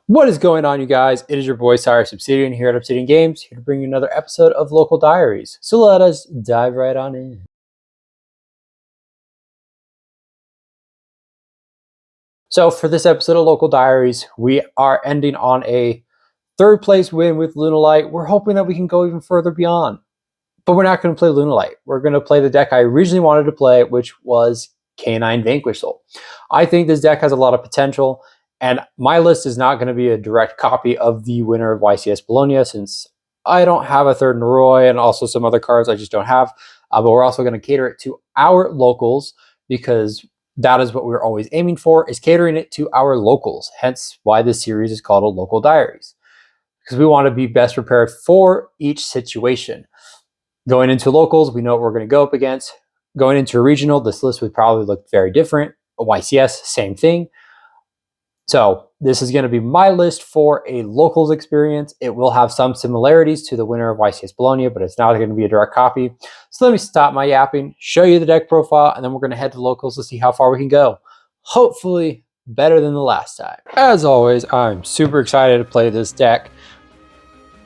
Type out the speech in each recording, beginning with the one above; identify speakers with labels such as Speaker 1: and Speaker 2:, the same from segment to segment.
Speaker 1: What is going on, you guys? It is your boy Cyrus Obsidian here at Obsidian Games, here to bring you another episode of Local Diaries. So let us dive right on in. So for this episode of Local Diaries, we are ending on a third place win with Lunalight. We're hoping that we can go even further beyond. But we're not going to play Lunalight. We're going to play the deck I originally wanted to play, which was K9 Vanquish Soul. I think this deck has a lot of potential. And my list is not going to be a direct copy of the winner of YCS Bologna, since I don't have a third Noroi and also some other cards I just don't have. But we're also going to cater it to our locals, because that is what we're always aiming for, is catering it to our locals. Hence why this series is called Local Diaries, because we want to be best prepared for each situation. Going into locals, we know what we're going to go up against. Going into a regional, this list would probably look very different. A YCS, same thing. So this is going to be my list for a locals experience. It will have some similarities to the winner of YCS Bologna, but it's not going to be a direct copy. So let me stop my yapping, show you the deck profile, and then we're going to head to locals to see how far we can go. Hopefully better than the last time. As always, I'm super excited to play this deck.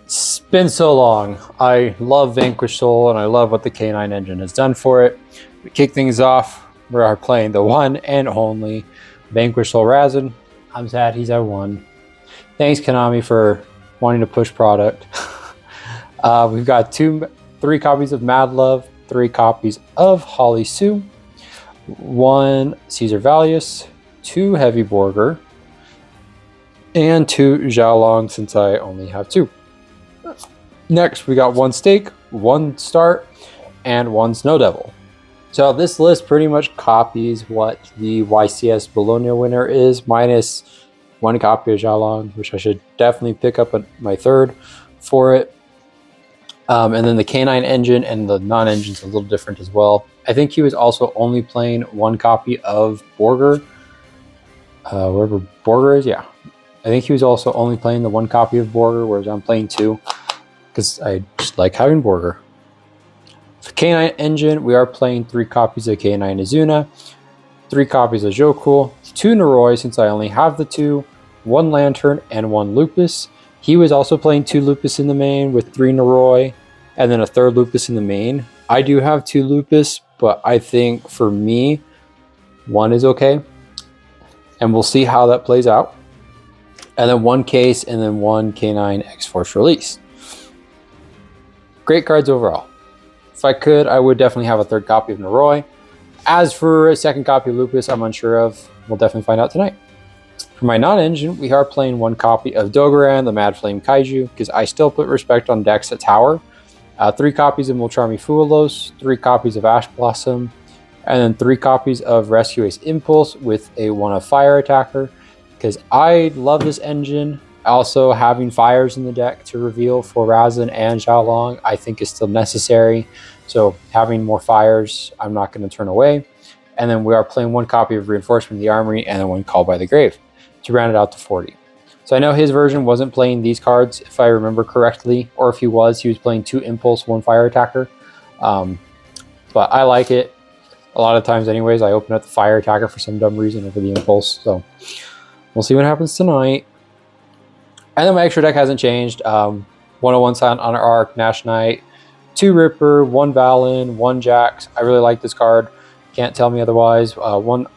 Speaker 1: It's been so long. I love Vanquish Soul, and I love what the K9 engine has done for it. We kick things off. We are playing the one and only Vanquish Soul Razin. I'm sad he's at 1. Thanks, Konami, for wanting to push product. We've got 3 copies of Mad Love, 3 copies of Holly Sue, 1 Caesar Valius, 2 Heavy Borger, and 2 Xiaolong, since I only have 2. Next, we got 1 Stake, 1 Start, and 1 Snow Devil. So this list pretty much copies what the YCS Bologna winner is, minus 1 copy of Xiaolong, which I should definitely pick up my third for it. And then the K9 engine and the non-engine is a little different as well. I think he was also only playing 1 copy of Borger. Wherever Borger is, yeah. I think he was also only playing the 1 copy of Borger, whereas I'm playing 2, because I just like having Borger. For K9 engine, we are playing 3 copies of K9 Izuna, 3 copies of Jokul, 2 Noroi, since I only have the 2, 1 Lantern, and 1 Lupus. He was also playing 2 Lupus in the main with 3 Noroi, and then a 3rd Lupus in the main. I do have 2 Lupus, but I think for me, 1 is okay. And we'll see how that plays out. And then 1 Case, and then 1 K9 X-Force Release. Great cards overall. If I could, I would definitely have a 3rd copy of Noroi. As for a 2nd copy of Lupus, I'm unsure of. We'll definitely find out tonight. For my non-engine, we are playing 1 copy of Dogoran, the Mad Flame Kaiju, because I still put respect on decks at Tower. 3 copies of Mulcharmy Fuelos, 3 copies of Ash Blossom, and then 3 copies of Rescue Ace Impulse with a 1 of Fire Attacker, because I love this engine. Also, having fires in the deck to reveal for Razin and Xiaolong, I think is still necessary. So having more fires, I'm not going to turn away. And then we are playing 1 copy of Reinforcement of the Armory and then 1 Call by the Grave to round it out to 40. So I know his version wasn't playing these cards, if I remember correctly, or if he was playing 2 Impulse, 1 Fire Attacker. But I like it. A lot of times anyways, I open up the Fire Attacker for some dumb reason over the Impulse. So we'll see what happens tonight. And then my extra deck hasn't changed. 101 Silent Honor Arc, Nash Knight, 2 Ripper, 1 Valen, 1 Jax. I really like this card. Can't tell me otherwise. 1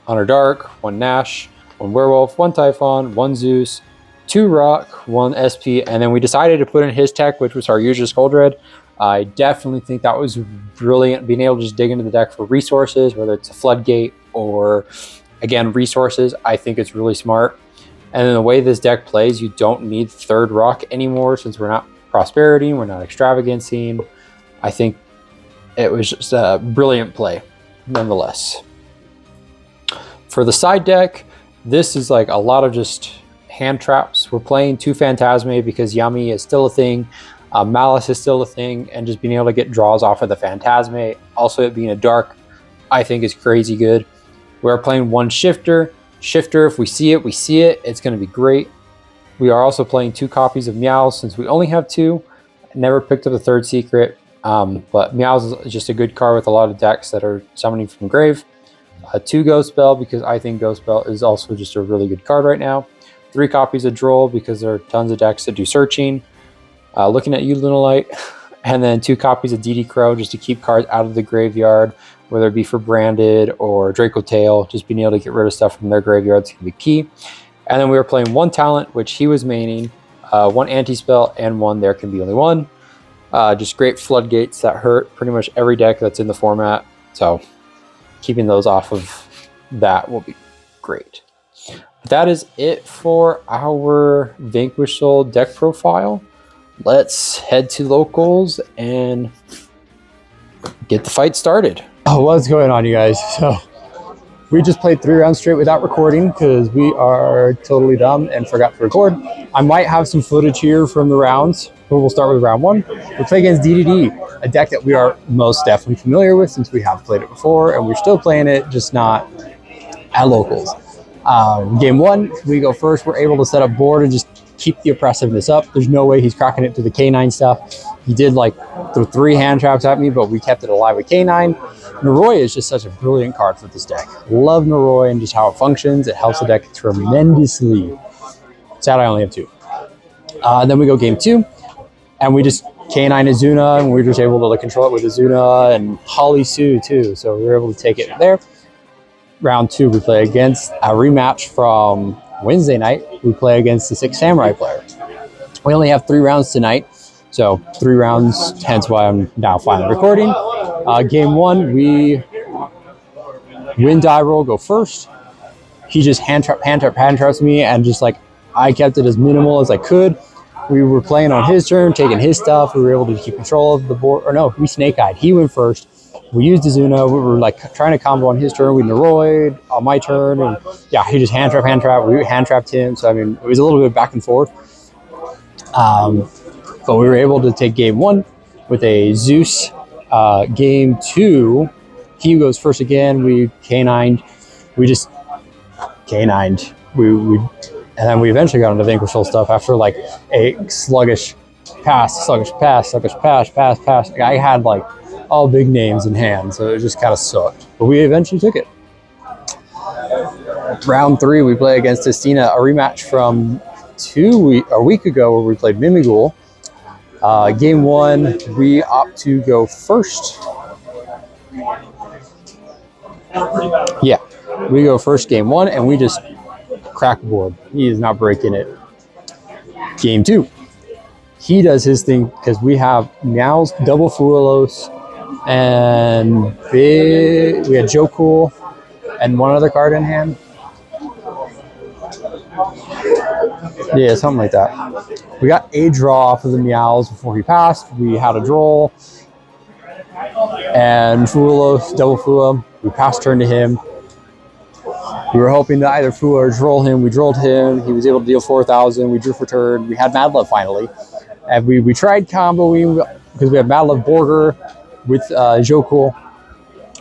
Speaker 1: Honor Dark, 1 Nash, 1 Werewolf, 1 Typhon, 1 Zeus, 2 Rock, 1 SP. And then we decided to put in his tech, which was our usual Scoldred. I definitely think that was brilliant, being able to just dig into the deck for resources, whether it's a Floodgate or, again, resources. I think it's really smart. And then the way this deck plays, you don't need 3rd Rock anymore, since we're not Prosperity, we're not Extravagancy. I think it was just a brilliant play, nonetheless. For the side deck, this is like a lot of just hand traps. We're playing 2 Phantasme because Yami is still a thing, Malice is still a thing, and just being able to get draws off of the Phantasme. Also, it being a dark, I think is crazy good. We're playing 1 Shifter. Shifter, if we see it, we see it. It's going to be great. We are also playing 2 copies of Meows, since we only have 2. Never picked up the 3rd secret, but Meows is just a good card with a lot of decks that are summoning from grave. 2 Ghost Spell, because I think Ghost Spell is also just a really good card right now. 3 copies of Droll because there are tons of decks that do searching. Looking at you, Lunalight. And then 2 copies of DD Crow just to keep cards out of the graveyard, whether it be for Branded or Draco Tail. Just being able to get rid of stuff from their graveyards can be key. And then we were playing 1 talent, which he was maining, 1 anti-spell, and 1 there can be only 1. Just great floodgates that hurt pretty much every deck that's in the format. So keeping those off of that will be great. But that is it for our Vanquish Soul deck profile. Let's head to locals and get the fight started.
Speaker 2: Oh, what's going on, you guys? So we just played 3 rounds straight without recording because we are totally dumb and forgot to record. I might have some footage here from the rounds, but we'll start with round 1. We play against DDD, a deck that we are most definitely familiar with since we have played it before, and we're still playing it, just not at locals. Game 1, we go first. We're able to set up board and just keep the oppressiveness up. There's no way he's cracking it to the K9 stuff. He did like throw 3 hand traps at me, but we kept it alive with K9. Naroi is just such a brilliant card for this deck. Love Naroi and just how it functions. It helps the deck tremendously. Sad I only have 2. Then we go game 2, and we just K9 Azuna, and we're just able to control it with Azuna and Holly Sue too. So we were able to take it there. Round 2, we play against a rematch from Wednesday night. We play against the 6 Samurai player. We only have 3 rounds tonight, so 3 rounds, hence why I'm now finally recording. Game 1, we win die roll, go first. He just hand traps me, and just like I kept it as minimal as I could. We were playing on his turn, taking his stuff. We were able to keep control of the board. Or no, we snake-eyed. He went first. We used Azuna. We were like trying to combo on his turn. We Naroid on my turn, and yeah, he just hand trap. We hand trapped him. So I mean, it was a little bit back and forth. But we were able to take game 1 with a Zeus. Game 2, he goes first again. We K9'd. We just K9'd. And then we eventually got into Vanquish Soul stuff after like a sluggish pass. I had like all big names in hand, so it just kind of sucked. But we eventually took it. Round 3, we play against Estina, a rematch from a week ago where we played Mimighoul. Game 1, we opt to go first. Yeah, we go first game 1, and we just crack board. He is not breaking it. Game 2, he does his thing because we have Meow's double Fuelos, and we had Joe Cool and 1 other card in hand. Yeah, something like that. We got a draw off of the Meows before he passed. We had a Droll and Fuelos, double Fua. We passed turn to him. We were hoping to either Fua or Droll him. We Drolled him. He was able to deal 4,000. We drew for turn. We had Mad Love finally. And we tried comboing because we had Mad Love Borger with Jokul.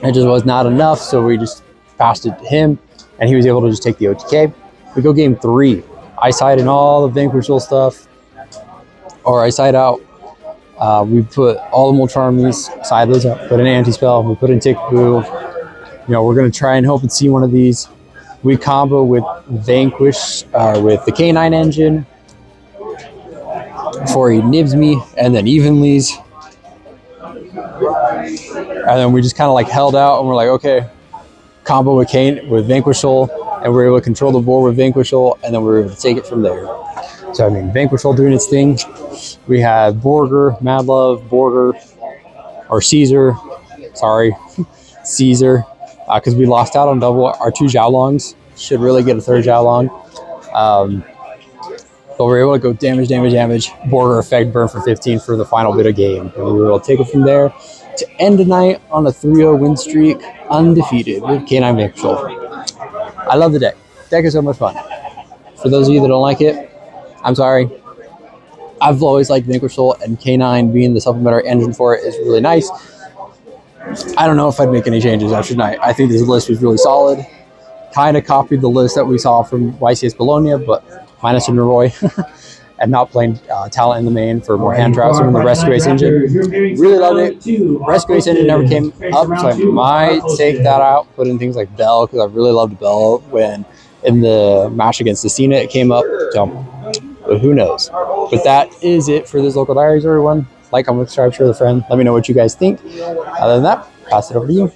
Speaker 2: It just was not enough, so we just passed it to him, and he was able to just take the OTK. We go game 3. I side in all the Vanquish Soul stuff, or I side out. We put all the Molcharmies, side those up, put an anti-spell, we put in Tick-Boo. You know, we're going to try and hope and see one of these. We combo with Vanquish, with the K9 engine, before he nibs me, and then Evenly's. And then we just kind of like held out, and we're like, okay, combo with Vanquish Soul, and we're able to control the board with Vanquish Soul, and then we were able to take it from there. So I mean, Vanquish Soul doing its thing. We had Borger, Mad Love, Borger, or Caesar, Caesar, because we lost out on double our 2 Xiaolongs. Should really get a 3rd Xiaolong. But we were able to go damage, Borger effect, burn for 15 for the final bit of game. And we were able to take it from there to end the night on a 3-0 win streak, undefeated with K9 Vanquish Soul. I love the deck. Deck is so much fun. For those of you that don't like it, I'm sorry. I've always liked Vanquish Soul, and K9 being the supplementary engine for it is really nice. I don't know if I'd make any changes after tonight. I think this list was really solid. Kind of copied the list that we saw from YCS Bologna, but minus a Naroi, and not playing talent in the main for more hand traps from the Rescue Ace engine. Really loved it. Rescue Ace engine never came up, so I might take that out, put in things like Bell, because I really loved Bell when in the match against the Cena, it came up. So, but who knows? But that is it for this local diaries, everyone. Like, comment, subscribe, share with a friend. Let me know what you guys think. Other than that, pass it over to you.